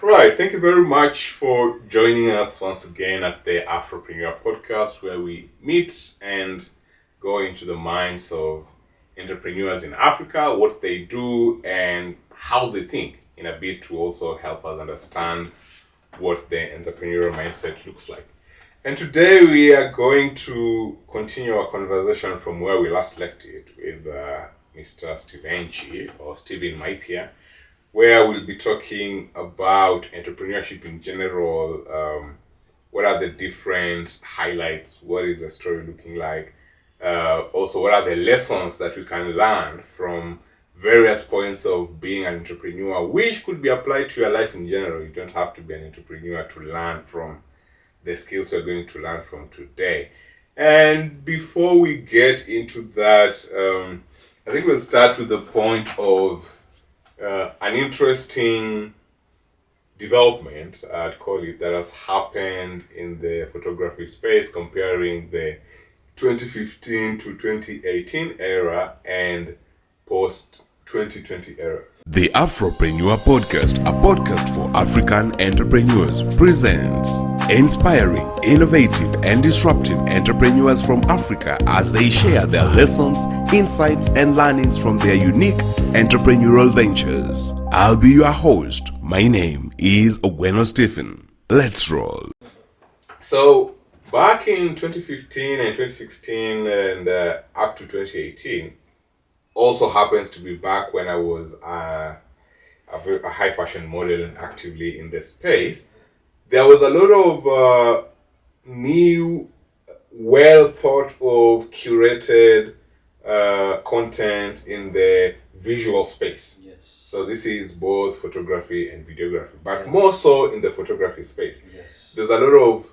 Right, thank you very much for joining us once again at the AfroPreneur Podcast, where we meet and go into the minds of entrepreneurs in Africa, what they do, and how they think, in a bit to also help us understand what the entrepreneurial mindset looks like. And today we are going to continue our conversation from where we last left it with Mr. Stephen Maithya, where we'll be talking about entrepreneurship in general. What are the different highlights? What is the story looking like? Also, what are the lessons that we can learn from various points of being an entrepreneur, which could be applied to your life in general. You don't have to be an entrepreneur to learn from the skills we're going to learn from today. And before we get into that, I think we'll start with the point of an interesting development, I'd call it, that has happened in the photography space, comparing the 2015 to 2018 era and post 2020 era. The AfroPreneur Podcast, a podcast for African entrepreneurs, presents inspiring, innovative, and disruptive entrepreneurs from Africa as they share their lessons, insights, and learnings from their unique entrepreneurial ventures. I'll be your host. My name is Ogweno Stephen. Let's roll. So, back in 2015 and 2016 and up to 2018, also happens to be back when I was a high fashion model and actively in the space. There was a lot of new, well thought of, curated content in the visual space. Yes. So this is both photography and videography, but more so in the photography space. Yes. There's a lot of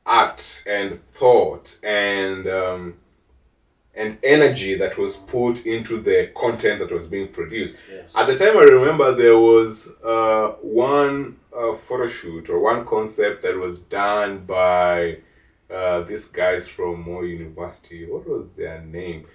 art and thought and energy that was put into the content that was being produced. Yes. At the time, I remember there was one photo shoot or one concept that was done by these guys from Moore University. What was their name?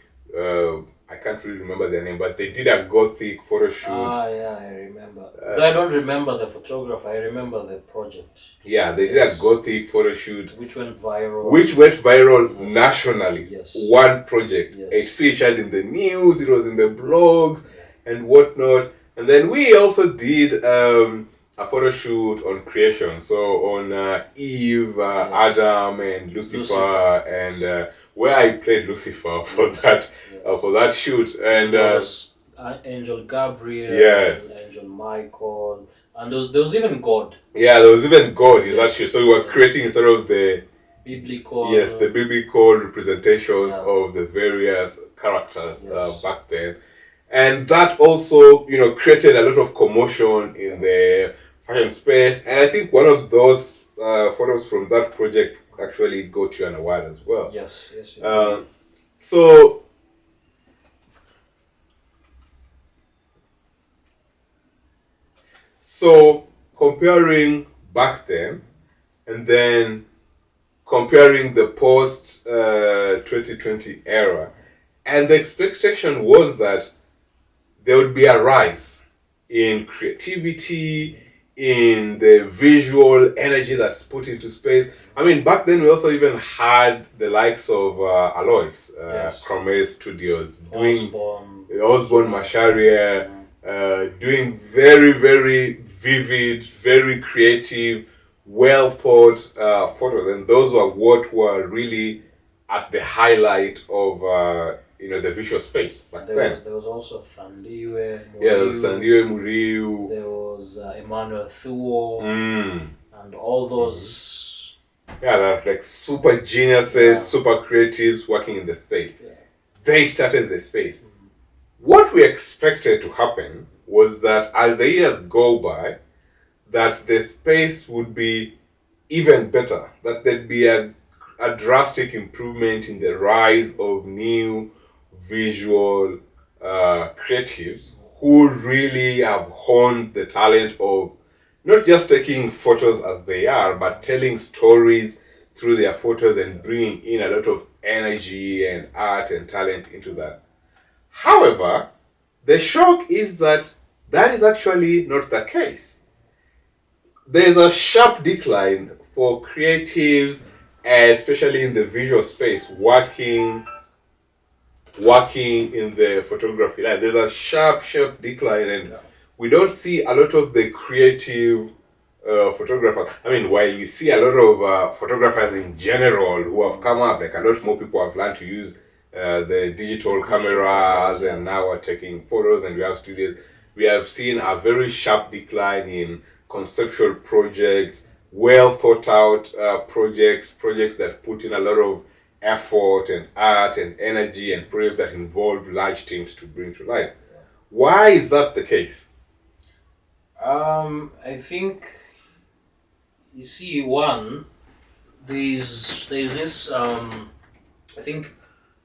I can't really remember their name, but they did a gothic photo shoot. Yeah, I remember. Though I don't remember the photographer, I remember the project. Yeah, they did a gothic photo shoot. Which went viral. Which went viral nationally. Yes. One project. Yes. It featured in the news, it was in the blogs and whatnot. And then we also did a photo shoot on creation. So on Eve, Adam and Lucifer. And where I played Lucifer for that shoot. And there was Angel Gabriel, yes. Angel Michael, and there was even God. Yeah, there was even God in that shoot. So we were creating sort of the biblical. Yes, the biblical representations of the various characters back then. And that also, created a lot of commotion in the fashion space. And I think one of those photos from that project actually got you an award as well. Yes. So comparing back then and then comparing the post 2020 era, and the expectation was that there would be a rise in creativity, in the visual energy that's put into space. I mean, back then we also even had the likes of Alois, Chrome Studios, doing Osborne Macharia, doing very, very vivid, very creative, well thought photos, and those were what were really at the highlight of the visual space back then. There was also Thandiwe Muriu. Yeah, there was Thandiwe Muriu. There was Emmanuel Thuo, and all those. Yeah, that's like super geniuses, super creatives working in the space. Yeah. They started the space. What we expected to happen was that as the years go by, that the space would be even better, that there'd be a drastic improvement in the rise of new visual creatives who really have honed the talent of not just taking photos as they are, but telling stories through their photos and bringing in a lot of energy and art and talent into that. However, the shock is that is actually not the case. there's a sharp decline for creatives, especially in the visual space, working in the photography line. There's a sharp decline, and we don't see a lot of the creative photographers. I mean, while we see a lot of photographers in general who have come up, like a lot more people have learned to use the digital cameras and now are taking photos, and we have studios. We have seen a very sharp decline in conceptual projects, well thought out projects that put in a lot of effort and art and energy, and projects that involve large teams to bring to life. Why is that the case? I think, you see, one, there's this, I think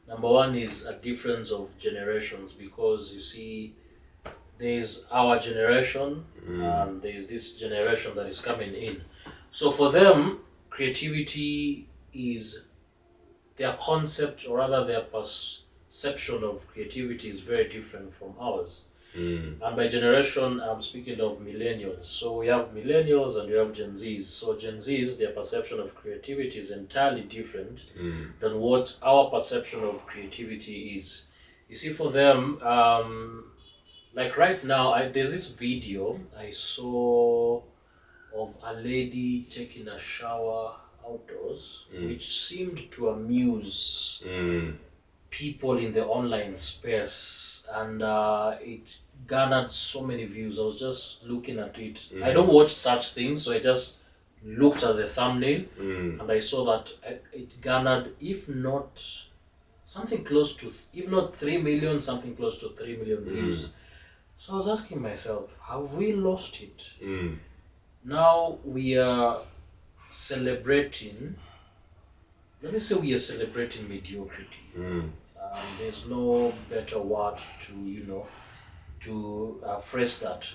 number one is a difference of generations, because you see, there's our generation and there's this generation that is coming in. So for them, creativity is their concept, or rather their perception of creativity is very different from ours. And by generation, I'm speaking of millennials. So we have millennials and we have Gen Zs. So Gen Zs, their perception of creativity is entirely different than what our perception of creativity is. You see, for them, like right now, there's this video I saw of a lady taking a shower outdoors, which seemed to amuse people in the online space, and it garnered so many views. I was just looking at it. I don't watch such things, so I just looked at the thumbnail and I saw that it garnered, if not something close to, if not 3 million, something close to 3 million views. So I was asking myself, have we lost it? Now we are celebrating, let me say we are celebrating mediocrity. There's no better word to phrase that.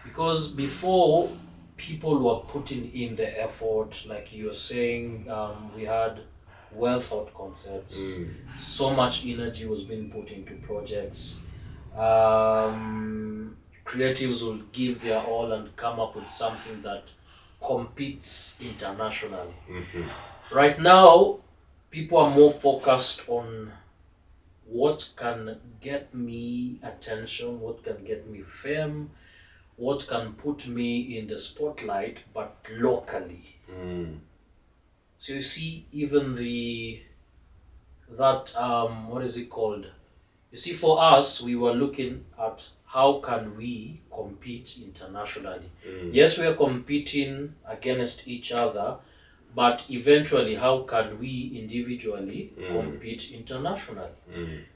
Because before, people were putting in the effort, like you're saying, we had well thought concepts, so much energy was being put into projects. Creatives will give their all and come up with something that competes internationally. Right now, people are more focused on what can get me attention, what can get me fame, what can put me in the spotlight, but locally. So you see, even what is it called? You see, for us, we were looking at how can we compete internationally. Yes, we are competing against each other, but eventually, how can we individually compete internationally?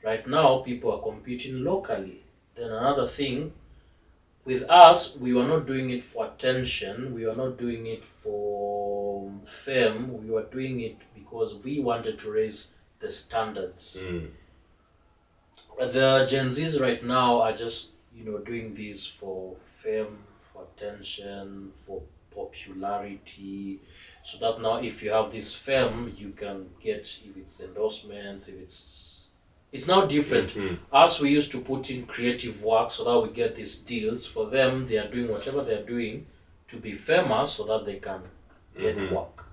Right now, people are competing locally. Then another thing, with us, we were not doing it for attention, we were not doing it for fame, we were doing it because we wanted to raise the standards. The Gen Zs right now are just, doing this for fame, for attention, for popularity, so that now if you have this fame, you can get, if it's endorsements, if it's now different. Us, we used to put in creative work so that we get these deals. For them, they are doing whatever they're doing to be famous so that they can get work.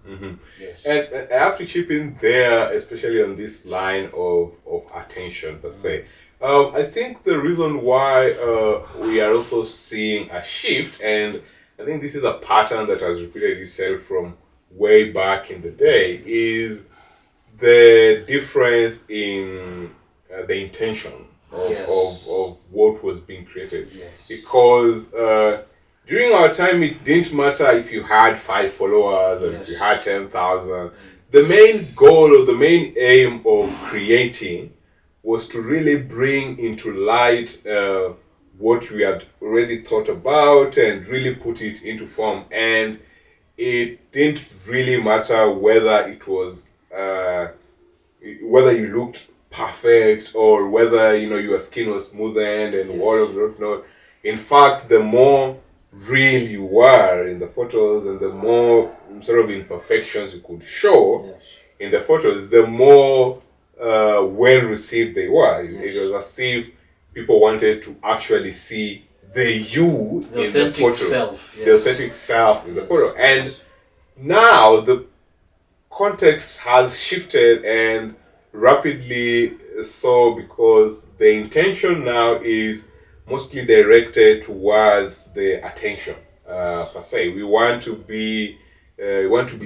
Yes. And I have to chip in there, especially on this line of attention per se. I think the reason why we are also seeing a shift, and I think this is a pattern that has repeated itself from way back in the day, is the difference in the intention of what was being created. Because during our time, it didn't matter if you had 5 followers or if you had 10,000. The main goal or the main aim of creating was to really bring into light what we had already thought about and really put it into form. And it didn't really matter whether it was whether you looked perfect or whether your skin was smoothened and all of that. In fact, the more real you were in the photos and the more sort of imperfections you could show in the photos, the more well received they were. It was as if people wanted to actually see the you The in the authentic photo, self. Yes. the authentic self in the photo. And now the context has shifted, and rapidly so, because the intention now is mostly directed towards the attention per se. We want to be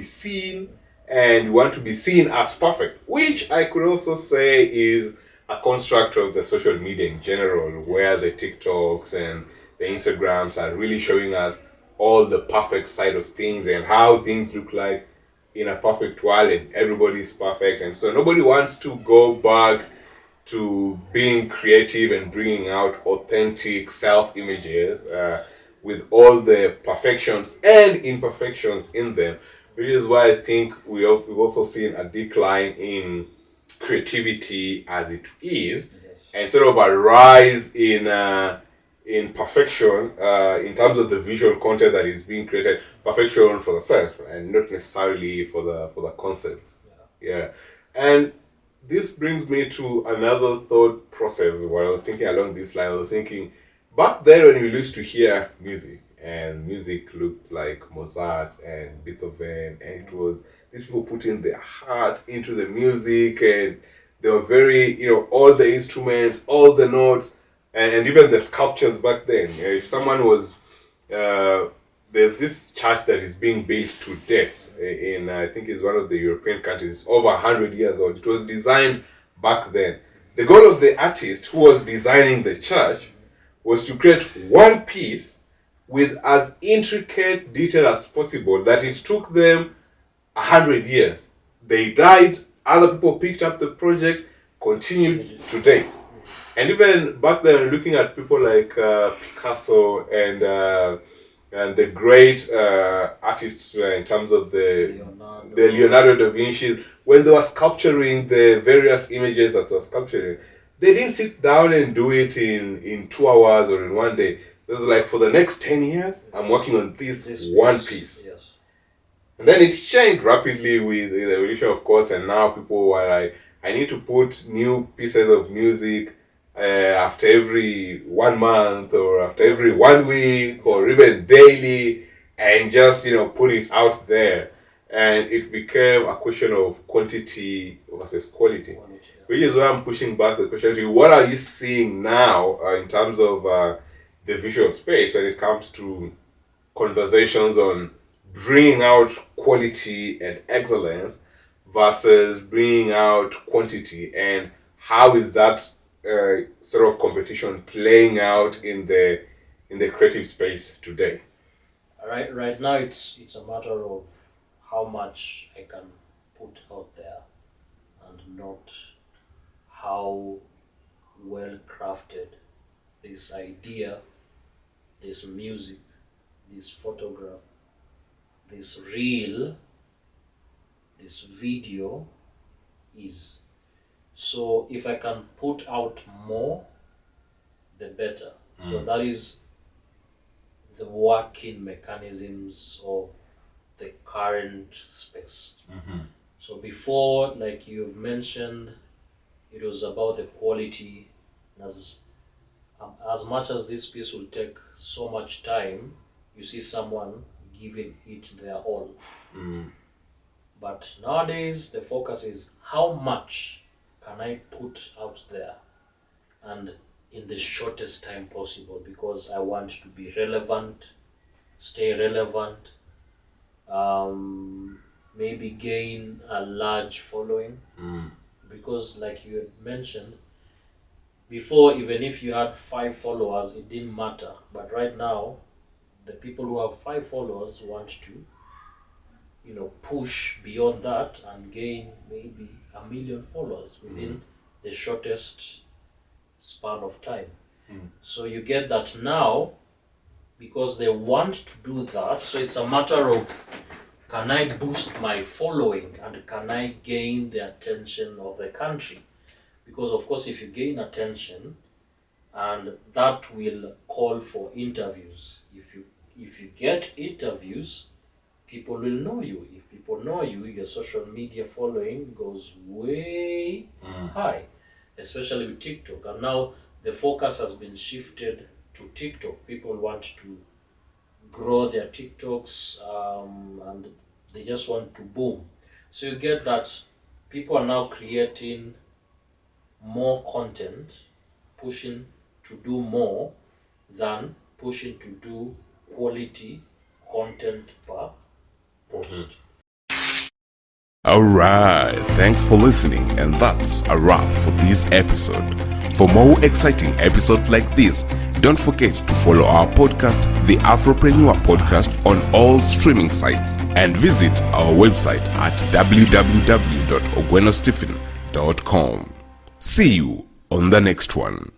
seen, and we want to be seen as perfect, which I could also say is a construct of the social media in general, where the TikToks and the Instagrams are really showing us all the perfect side of things and how things look like in a perfect world, and everybody is perfect. And so nobody wants to go back to being creative and bringing out authentic self images with all the perfections and imperfections in them, which is why I think we've also seen a decline in creativity as it is, and sort of a rise in perfection in terms of the visual content that is being created. Perfection for the self and not necessarily for the concept. Yeah. And this brings me to another thought process. While I was thinking along this line, I was thinking back then when we used to hear music, and music looked like Mozart and Beethoven, and it was these people putting their heart into the music, and they were very, all the instruments, all the notes, and even the sculptures back then. If someone was, there's this church that is being built to death in, I think it's one of the European countries. It's over 100 years old. It was designed back then. The goal of the artist who was designing the church was to create one piece with as intricate detail as possible, that it took them 100 years. They died, other people picked up the project, continued to date. And even back then, looking at people like Picasso and the great artists in terms of the Leonardo da Vinci's, when they were sculpturing the various images that were sculpturing, they didn't sit down and do it in 2 hours or in one day. It was like, for the next 10 years, I'm working on this one piece. Yes. And then it changed rapidly with the evolution, of course, and now people are like, I need to put new pieces of music after every 1 month or after every 1 week or even daily, and just put it out there. And it became a question of quantity versus quality, which is why I'm pushing back the question to you. What are you seeing now in terms of the visual space when it comes to conversations on bringing out quality and excellence versus bringing out quantity, and how is that sort of competition playing out in the creative space today? Right now, it's a matter of how much I can put out there, and not how well crafted this idea, this music, this photograph, this reel, this video is. So if I can put out more, the better. So that is the working mechanisms of the current space. So before, like you've mentioned, it was about the quality. As much as this piece will take so much time, you see someone giving it their all. But nowadays, the focus is how much can I put out there, and in the shortest time possible, because I want to be relevant, stay relevant, maybe gain a large following. Because like you had mentioned before, even if you had 5 followers, it didn't matter. But right now, the people who have 5 followers want to push beyond that and gain maybe 1 million followers within the shortest span of time. So you get that now, because they want to do that. So it's a matter of, can I boost my following, and can I gain the attention of the country? Because of course, if you gain attention, and that will call for interviews. If you get interviews, people will know you. If people know you, your social media following goes way high, especially with TikTok. And now the focus has been shifted to TikTok. People want to grow their TikToks and they just want to boom. So you get that people are now creating more content, pushing to do more than pushing to do quality content per post. Alright, thanks for listening, and that's a wrap for this episode. For more exciting episodes like this, don't forget to follow our podcast, the AfroPreneur Podcast, on all streaming sites, and visit our website at www.ogwenostephen.com. See you on the next one.